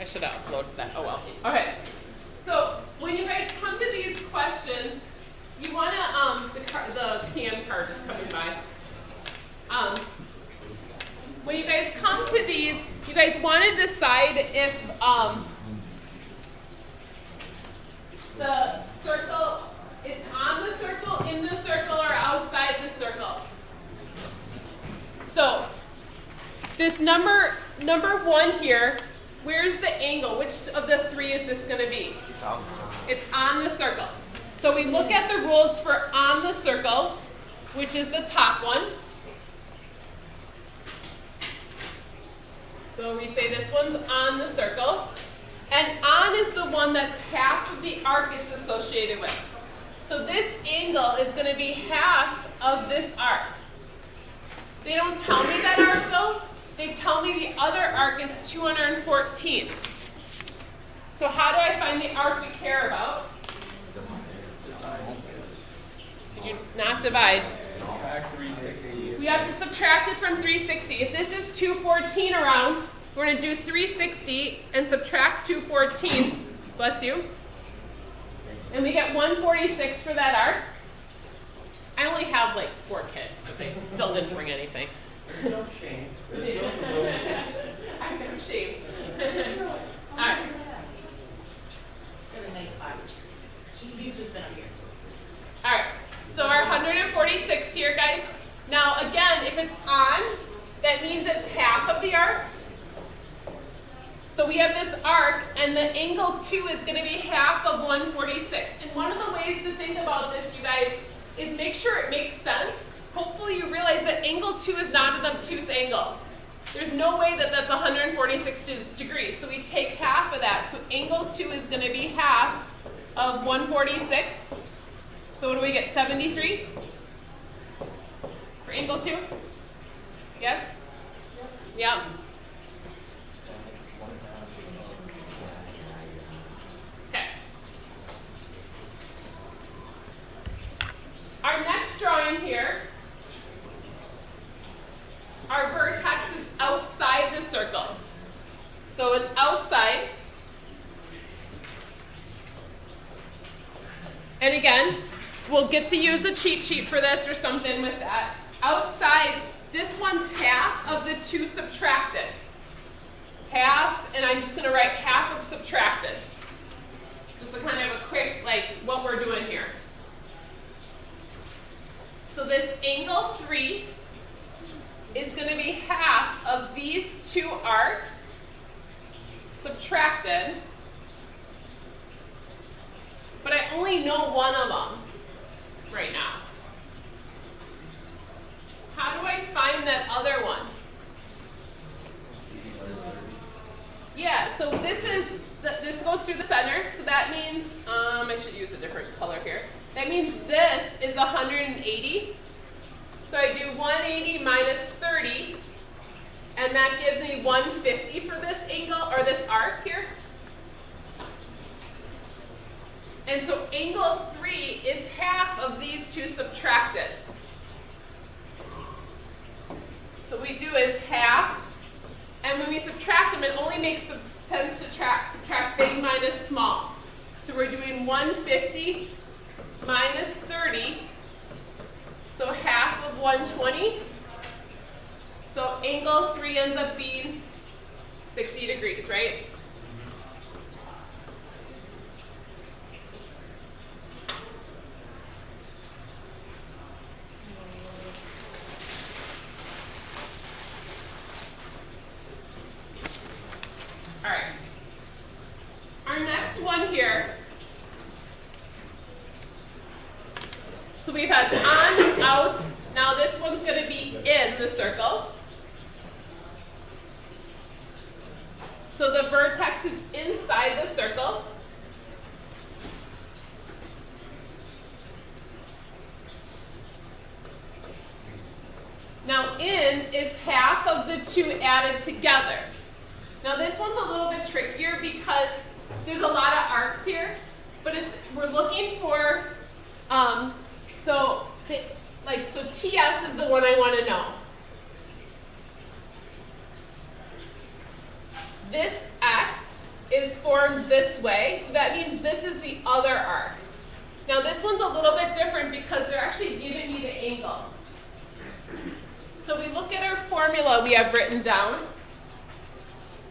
I should have uploaded that. Oh well. Okay. So when you guys come to these questions, you want to the can card is coming by. When you guys come to these, you guys want to decide if the circle is on the circle, in the circle, or outside the circle. So this number one here, where's the angle? Which of the three is this going to be? It's on the circle. It's on the circle. So we look at the rules for on the circle, which is the top one. So we say this one's on the circle. And on is the one that's half of the arc it's associated with. So this angle is going to be half of this arc. They don't tell me that arc though. They tell me the other arc is 214. So how do I find the arc we care about? Did you not divide? Subtract 360. We have to subtract it from 360. If this is 214 around, we're going to do 360 and subtract 214. Bless you. And we get 146 for that arc. I only have like 4 kids, but they still didn't bring anything. No shame. I'm no shame. All right. Got a nice box. He's just been up here. All right. So our 146 here, guys. Now again, if it's on, that means it's half of the arc. So we have this arc, and the angle 2 is going to be half of 146. And one of the ways to think about this, you guys, is make sure it makes sense. Hopefully you realize that angle 2 is not an obtuse angle. There's no way that that's 146 degrees. So we take half of that. So angle 2 is going to be half of 146. So what do we get, 73? For angle 2? Yes? Yep. Okay. Our next drawing here, our vertex is outside the circle. So it's outside. And again, we'll get to use a cheat sheet for this or something with that. Outside, this one's half of the 2 subtracted. Half, and I'm just going to write half of subtracted. Just to kind of have a quick, like, what we're doing here. So this angle 3 is going to be half of these 2 arcs subtracted. But I only know one of them right now. How do I find that other one? Yeah, so this goes through the center, so that means, I should use a different color here. That means this is 180. So I do 180 minus 30, and that gives me 150 for this angle, or this arc here. And so angle 3 is half of these 2 subtracted. So what we do is half, and when we subtract them, it only makes sense to subtract big minus small. So we're doing 150 minus 30, so half of 120. So angle 3 ends up being 60 degrees, right? All right. Our next one here. So we've had on, out. Now this one's going to be in the circle. So the vertex is inside the circle. Now in is half of the 2 added together. Now this one's a little bit trickier because there's a lot of arcs here, but if we're looking for, so TS is the one I want to know. This X is formed this way. So that means this is the other arc. Now this one's a little bit different because they're actually giving me the angle. So we look at our formula we have written down.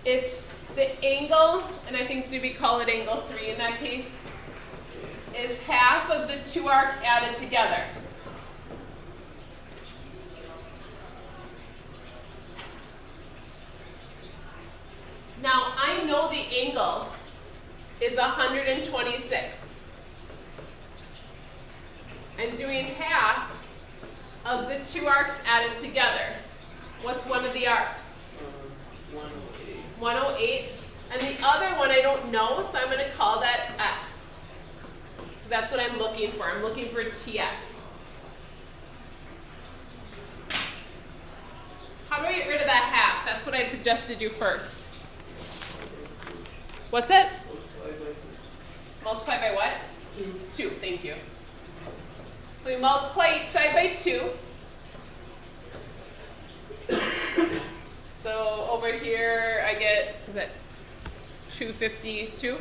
It's the angle, and I think, did we call it angle 3 in that case? Is half of the two arcs added together. Now I know the angle is 126. I'm doing half of the two arcs added together. What's one of the arcs? 108. 108. And the other one I don't know, so I'm going to call that x. Because that's what I'm looking for. I'm looking for TS. How do I get rid of that half? That's what I'd suggest to do first. What's it? Multiply by what? 2. 2, thank you. So we multiply each side by 2. So over here I get, is that 252?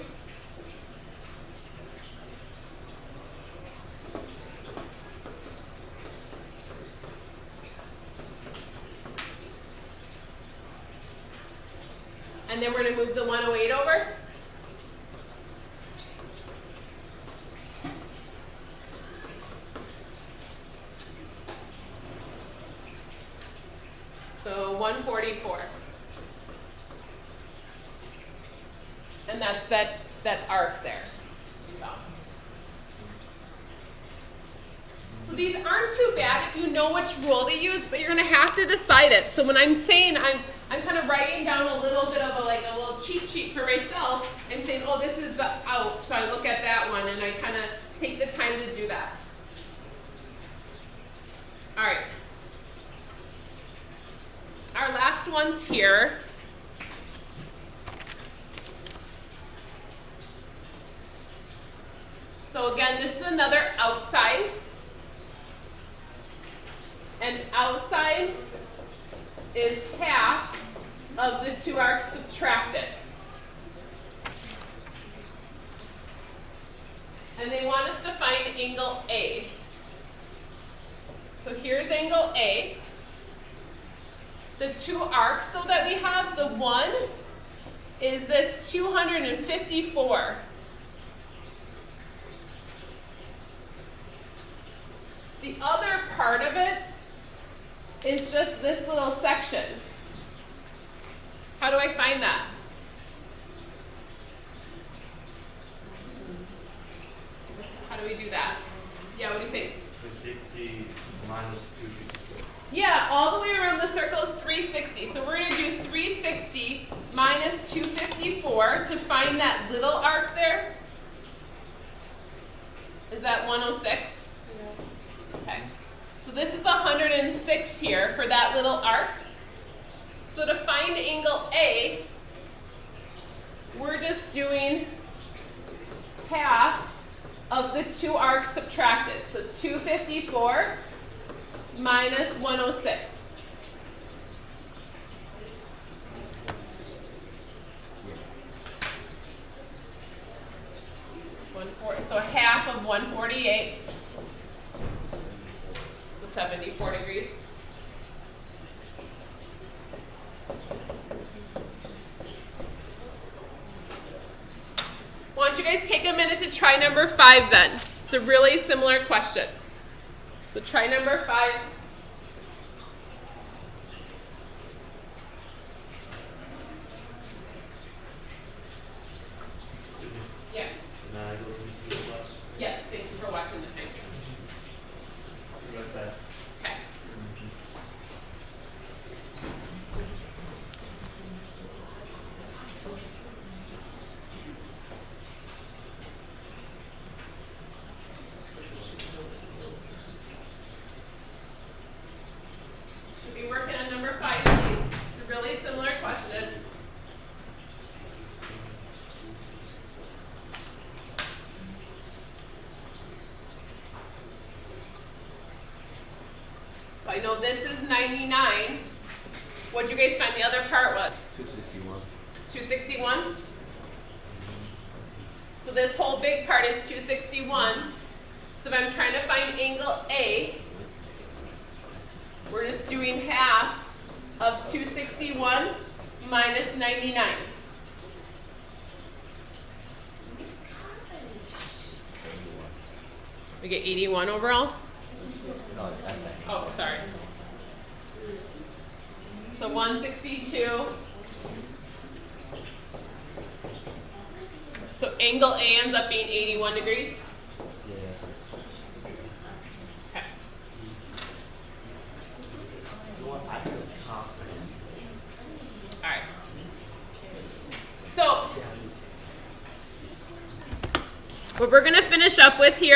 And then we're going to move the 108 over. So 144. And that's that arc there. So these aren't too bad if you know which rule to use, but you're going to have to decide it. So when I'm saying I'm kind of writing down a little bit of a little cheat sheet for myself. I'm saying, oh, this is the out. So I look at that one and I kind of take the time to do that. All right. Our last one's here. So again, this is another outside. And outside is half of the two arcs subtracted. And they want us to find angle A. So here's angle A. The two arcs, though, that we have, the one is this 254. The other part of it is just this little section. How do I find that? How do we do that? Yeah, what do you think? 360 minus 254. Yeah, all the way around the circle is 360. So we're going to do 360 minus 254 to find that little arc there. Is that 106? Okay. So this is 106 here for that little arc. So to find angle A, we're just doing half of the two arcs subtracted. So 254 minus 106. So half of 148. So 74 degrees. Why don't you guys take a minute to try number 5 then? It's a really similar question. So try number 5. Yeah. Now I go to the class. Yes, thank you for watching the time. Right back. Okay. Should be working on number 5, please. It's a really similar question. So I know this is 99. What'd you guys find the other part was? 261. 261? So this whole big part is 261. So if I'm trying to find angle A, we're just doing half of 261 minus 99. We get 81 overall? No, that's not. Oh, sorry. So 162. So angle A ends up being 81 degrees. Yeah. Okay. You know what, I feel confident. All right. So what we're going to finish up with here